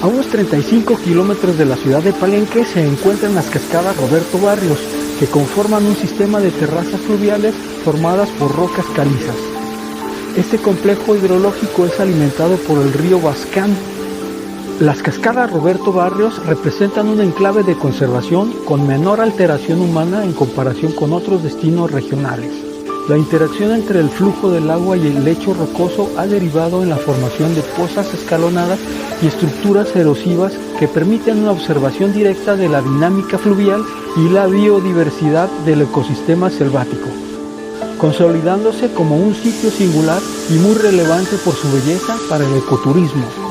A unos 35 kilómetros de la ciudad de Palenque se encuentran las Cascadas Roberto Barrios, que conforman un sistema de terrazas fluviales formadas por rocas calizas. Este complejo hidrológico es alimentado por el río Bascán. Las Cascadas Roberto Barrios representan un enclave de conservación con menor alteración humana en comparación con otros destinos regionales. La interacción entre el flujo del agua y el lecho rocoso ha derivado en la formación de pozas escalonadas y estructuras erosivas que permiten una observación directa de la dinámica fluvial y la biodiversidad del ecosistema selvático, consolidándose como un sitio singular y muy relevante por su belleza para el ecoturismo.